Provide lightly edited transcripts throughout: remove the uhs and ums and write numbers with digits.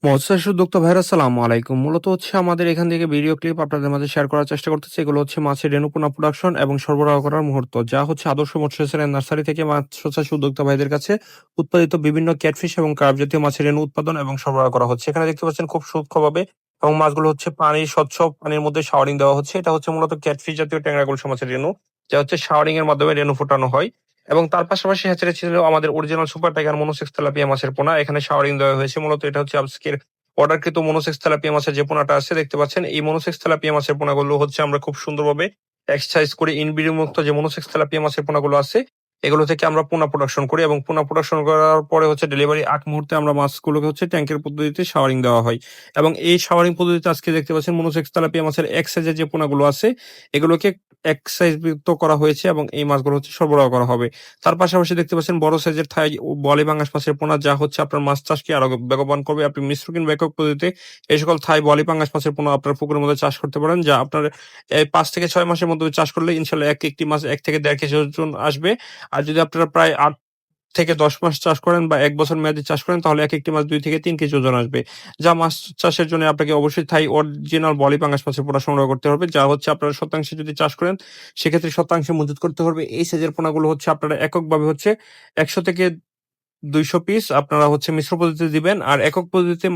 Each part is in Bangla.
মৎস্য উদ্যোক্তা ভাইরা আসসালামু আলাইকুম। মূলত হচ্ছে আমাদের এখান থেকে ভিডিও ক্লিপ আপনাদের মাঝে শেয়ার করার চেষ্টা করতেছি। এগুলো হচ্ছে মাছের রেণু পোনা প্রোডাকশন এবং সরবরাহ করার মুহূর্ত। যা হচ্ছে আদর্শ মৎস্য চাষের নার্সারি থেকে মৎস্য চাষী উদ্যোক্তা ভাইদের কাছে উৎপাদিত বিভিন্ন ক্যাটফিশ এবং কার্প জাতীয় মাছের রেণু উৎপাদন এবং সরবরাহ করা হচ্ছে। এখানে দেখতে পাচ্ছেন খুব সূক্ষ্মভাবে এবং মাছগুলো হচ্ছে স্বচ্ছ পানির মধ্যে শাওয়ারিং দেওয়া হচ্ছে। এটা হচ্ছে মূলত ক্যাটফিশ জাতীয় ট্যাংরা গুলশা মাছের রেণু, যা হচ্ছে শাওয়ারিং এর মাধ্যমে রেণু ফোটানো হয়। এবং তার পাশাপাশি হ্যাচারি ছিল আমাদের original super tiger monosex tilapia মাছের পোনা। এখানে শাওয়ারিং দেওয়া হয়েছে। মূলত এটা হচ্ছে আজকের অর্ডারকৃত মনোসেক্স তেলাপিয়া মাছের যে পোনাটা আছে দেখতে পাচ্ছেন, এই মনোসেক্স তেলাপিয়া মাছের পোনাগুলো হচ্ছে আমরা খুব সুন্দরভাবে এক্সারসাইজ করে ইনব্রিডিং মুক্ত যে মনোসেক্স তেলাপিয়া মাছের পোনাগুলো আছে এগুলো থেকে আমরা পোনা প্রোডাকশন করি এবং পোনা প্রোডাকশন করার পরে হচ্ছে ডেলিভারি আগ মুহূর্তে আমরা মাছগুলোকে হচ্ছে ট্যাঙ্কের পদ্ধতিতে শাওয়ারিং দেওয়া হয়। এবং এই শাওয়ারিং পদ্ধতিতে আজকে দেখতে পাচ্ছেন মনোসেক্স তেলাপিয়া মাছের এক সাইজের যে পোনাগুলো আছে এগুলোকে এক সাইজ যুক্ত করা হয়েছে এবং এই মাছগুলো হচ্ছে সরবরাহ করা হবে। তার পাশাপাশি দেখতে পাচ্ছেন বড় সাইজের থাই ও বলি পাঙ্গাস মাছের পোনা, যা হচ্ছে আপনার মাছ চাষকে আরো বেগবান করবে। আপনি মিশ্র কিংবা একক পদ্ধতিতে এই সকল থাই বলি পাঙ্গাস মাছের পোনা আপনার পুকুরের মধ্যে চাষ করতে পারেন, যা আপনার এই 5 থেকে 6 মাসের মধ্যে চাষ করলে ইনশাল্লাহ একটি মাছ 1 থেকে 1.5 কেজি ওজন আসবে। আর যদি আপনারা প্রায় 8 থেকে 10 মাস চাষ করেন বা 1 বছর মেয়াদি চাষ করেন, তাহলে এক একটি মাছ 2 থেকে 3 কেজি ওজন আসবে। যা মাছ চাষের জন্য আপনাকে অবশ্যই থাই অরিজিনাল বলি পাঙ্গাস মাছের পোনা সংগ্রহ করতে হবে, যা হচ্ছে আপনারা শতাংশে যদি চাষ করেন সেক্ষেত্রে শতাংশে মজুত করতে হবে। এই সাইজের পোনাগুলো হচ্ছে আপনারা এককভাবে হচ্ছে 100 থেকে 200 পিস আপনারা হচ্ছে মিশ্র পদ্ধতিতে দিবেন। আর একক পদ্ধতিতে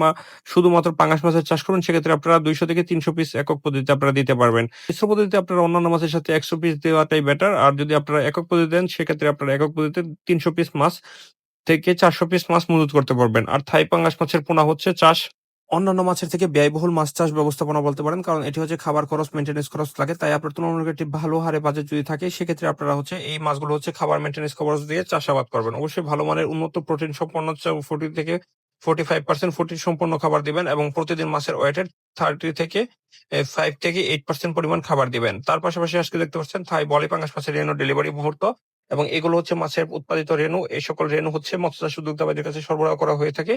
শুধুমাত্র পাঙ্গাস মাছের চাষ করবেন, সেক্ষেত্রে আপনারা 200 থেকে 300 পিস একক পদ্ধতিতে আপনারা দিতে পারবেন। মিশ্র পদ্ধতিতে আপনারা অন্যান্য মাছের সাথে 100 পিস দেওয়াটাই বেটার। আর যদি আপনারা একক পদ্ধতি দেন সেক্ষেত্রে আপনারা একক পদ্ধতিতে 300 পিস মাছ থেকে 400 পিস মাছ মজুত করতে পারবেন। আর থাই পাঙ্গাস মাছের পোনা হচ্ছে চাষ অন্যান্য মাছের থেকে ব্যয়বহুল মাছ চাষ ব্যবস্থাপনা বলতে পারেন, কারণ এটি হচ্ছে খাবার খরচ, মেনটেন্স খরচ লাগে। তাই আপনার তুলনামূলক একটি ভালো হারে বাজেট যদি থাকে সেক্ষেত্রে আপনারা হচ্ছে এই মাছগুলো হচ্ছে খাবার মেনটেন্স খরচ দিয়ে চাষাবাদ করবেন। অবশ্যই ভালো মানের উন্নত প্রোটিন সম্পন্ন 40 থেকে 45% প্রোটিন সম্পন্ন খাবার দিবেন এবং প্রতিদিন মাছের ওয়েটের 30 থেকে 5 থেকে 8% পরিমাণ খাবার দিবেন। তার পাশাপাশি আজকে দেখতে পাচ্ছেন থাই বলি পাঙ্গাস মাছের রেণু ডেলিভারি মুহূর্ত এবং এগুলো হচ্ছে মাছের উৎপাদিত রেণু। এই সকল রেণু হচ্ছে মৎস্য চাষ উদ্যোক্তাদের কাছে সরবরাহ করা হয়ে থাকে,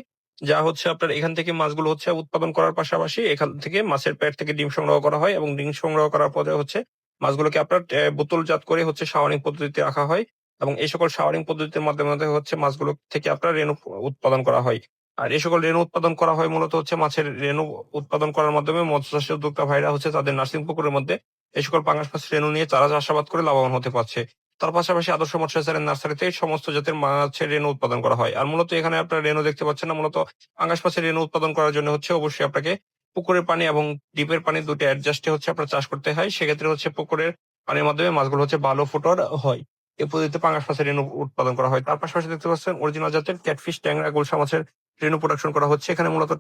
যা হচ্ছে আপনার এখান থেকে মাছগুলো হচ্ছে উৎপাদন করার পাশাপাশি এখান থেকে মাছের পেট থেকে ডিম সংগ্রহ করা হয় এবং ডিম সংগ্রহ করার পরে হচ্ছে মাছগুলোকে আপনার বোতলজাত করে হচ্ছে শাওয়ারিং পদ্ধতিতে রাখা হয় এবং এই সকল শাওয়ারিং পদ্ধতির মাধ্যমে হচ্ছে মাছগুলো থেকে আপনার রেণু উৎপাদন করা হয়। আর এই সকল রেণু উৎপাদন করা হয় মূলত হচ্ছে মাছের রেণু উৎপাদন করার মাধ্যমে মৎস্য চাষী উদ্যোক্তা ভাইরা হচ্ছে তাদের নার্সিং পুকুরের মধ্যে এই সকল পাঙ্গাস মাছের রেণু নিয়ে তারা চাষাবাদ করে লাভবান হতে পারছে। তার পাশাপাশি আদর্শ মৎস্য চাষের নার্সারিতে সমস্ত জাতের মাছের রেণু উৎপাদন করা হয়। আর মূলত এখানে আপনার রেণু দেখতে পাচ্ছেন না, মূলত পাঙ্গাস মাছের রেণু উৎপাদন করার জন্য হচ্ছে অবশ্যই আপনাকে পুকুরের পানি এবং ডিপের পানি দুটো অ্যাডজাস্টে হচ্ছে আপনার চাষ করতে হয়। সেক্ষেত্রে হচ্ছে পুকুরের পানির মাধ্যমে মাছগুলো হচ্ছে ভালো ফুটার হয়। এই পদ্ধতিতে পাঙ্গাস মাছের রেণু উৎপাদন করা হয়। তার পাশাপাশি দেখতে পাচ্ছেন অরিজিনাল জাতের ক্যাটফিশ ট্যাংরা গুলশা মাছের রেণু প্রোডাকশন করা হচ্ছে। এখানে মূলত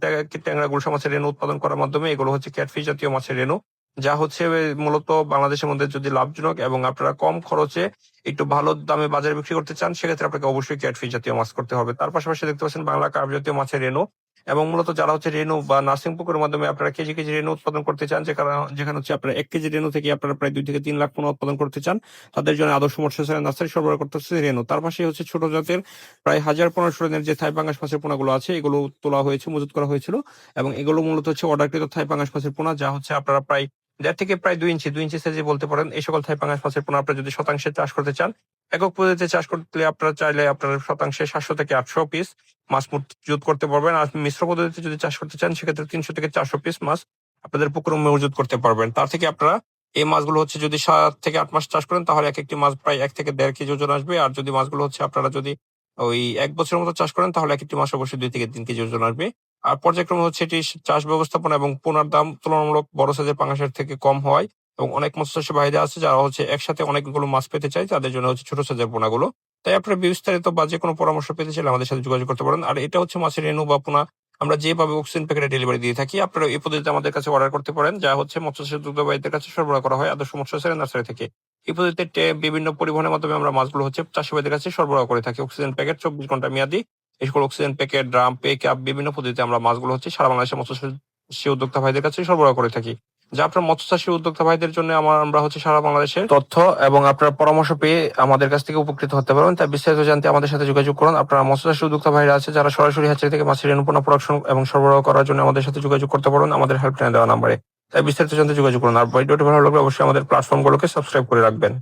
ট্যাংরা গুলশা মাছের রেণু উৎপাদন করার মাধ্যমে এগুলো হচ্ছে ক্যাটফিশ জাতীয় মাছের রেণু, যা হচ্ছে মূলত বাংলাদেশের মধ্যে যদি লাভজনক এবং আপনারা কম খরচে একটু ভালো দামে বাজারে বিক্রি করতে চান সেক্ষেত্রে আপনাকে অবশ্যই ক্যাটফিশ জাতীয় মাছ করতে হবে। তার পাশাপাশি দেখতে পাচ্ছেন বাংলা কার্প জাতীয় মাছের রেণু এবং মূলত যারা হচ্ছে রেণু বা নার্সিং পুকুরের মাধ্যমে আপনারা কেজি কেজি রেণু উৎপাদন করতে চান, যেখানে হচ্ছে আপনারা 1 কেজি রেণু থেকে আপনারা প্রায় 2 থেকে 3 লাখ পোনা উৎপাদন করতে চান, তাদের জন্য আদর্শ মৎস্য নার্সারি সরবরাহ করতে হচ্ছে রেণু। তার পাশে হচ্ছে ছোট জাতের প্রায় 1000-1500 রানের যে থাই পাঙ্গাস মাছের পোনাগুলো আছে এগুলো তোলা হয়েছে, মজুত করা হয়েছিল এবং এগুলো মূলত হচ্ছে অর্ডারকৃত থাই পাঙ্গাস মাছের পোনা, যা হচ্ছে আপনারা প্রায় 1.5 থেকে প্রায় 2 ইঞ্চি সাইজে বলতে পারেন। এই সকল থাই পাঙ্গাস মাছের পোনা আপনারা যদি শতাংশে চাষ করতে চান, একক পদ্ধতিতে চাষ করতে আপনারা চাইলে আপনারা শতাংশে 700 থেকে 800 পিস মাছ মজুত করতে পারবেন। আর মিশ্র পদ্ধতিতে যদি চাষ করতে চান সেক্ষেত্রে 300 থেকে 400 পিস মাছ আপনাদের পুকুরে মজুত করতে পারবেন। তার থেকে আপনারা এই মাছগুলো হচ্ছে যদি 7 থেকে 8 মাস চাষ করেন তাহলে এক একটি মাছ প্রায় 1 থেকে 1.5 কেজি ওজন আসবে। আর যদি মাছগুলো হচ্ছে আপনারা যদি ওই 1 বছরের মতো চাষ করেন তাহলে এক একটি মাছ অবশ্যই 2 থেকে 3 কেজি ওজন আসবে। আর পর্যায়ক্রমে হচ্ছে এটি চাষ ব্যবস্থাপনা এবং পোনার দাম তুলনামূলক বড় সাইজের পাঙ্গাসের থেকে কম হয় এবং অনেক মৎস্যচাষী ভাইরা আছে যারা হচ্ছে একসাথে অনেকগুলো মাছ পেতে চায়, তাদের জন্য হচ্ছে ছোট সাইজের পোনাগুলো। তাই আপনারা বিস্তারিত বা যে কোনো পরামর্শ পেতে চাইলে আমাদের সাথে যোগাযোগ করতে পারেন। আর এটা হচ্ছে মাছের রেণু বা পোনা আমরা যেভাবে অক্সিজেন প্যাকেটে ডেলিভারি দিয়ে থাকি, আপনারা এই পদ্ধতিতে আমাদের কাছে অর্ডার করতে পারেন, যা হচ্ছে মৎস্য উদ্যোক্তাদের কাছে সরবরাহ করা হয় আদর্শ মৎস্য নার্সারি থেকে। এই পদ্ধতিতে বিভিন্ন পরিবহনের মাধ্যমে আমরা মাছগুলো হচ্ছে চাষিভাইদের কাছে সরবরাহ করে থাকি। অক্সিজেন প্যাকেট 24 ঘন্টা মেয়াদি, এই সকল অক্সিজেন প্যাকেট, ড্রাম, পেক আপ বিভিন্ন পদ্ধতিতে আমরা মাছগুলো হচ্ছে সারা বাংলাদেশের মৎস্য উদ্যোক্তা ভাইদের কাছে সরবরাহ করে থাকি, যা আপনার মৎস্য চাষী উদ্যোক্তা ভাইদের জন্য আমরা হচ্ছে সারা বাংলাদেশের তথ্য এবং আপনার পরামর্শ পেয়ে আমাদের কাছ থেকে উপকৃত হতে পারবেন। তাই বিস্তারিত জানতে আমাদের সাথে যোগাযোগ করুন। আপনারা মৎস্য চাষী উদ্যোক্তা ভাইরা আছে যারা সরাসরি হ্যাচারি থেকে মাছের রেণু পোনা প্রোডাকশন এবং সরবরাহ করার জন্য আমাদের সাথে যোগাযোগ করতে পারুন আমাদের হেল্পলাইনে দেওয়া নাম্বারে। তাই বিস্তারিত জানতে যোগাযোগ করুন। আর ভিডিওটি ভালো লাগলে অবশ্যই আমাদের প্ল্যাটফর্মগুলোকে সাবস্ক্রাইব করে রাখবেন।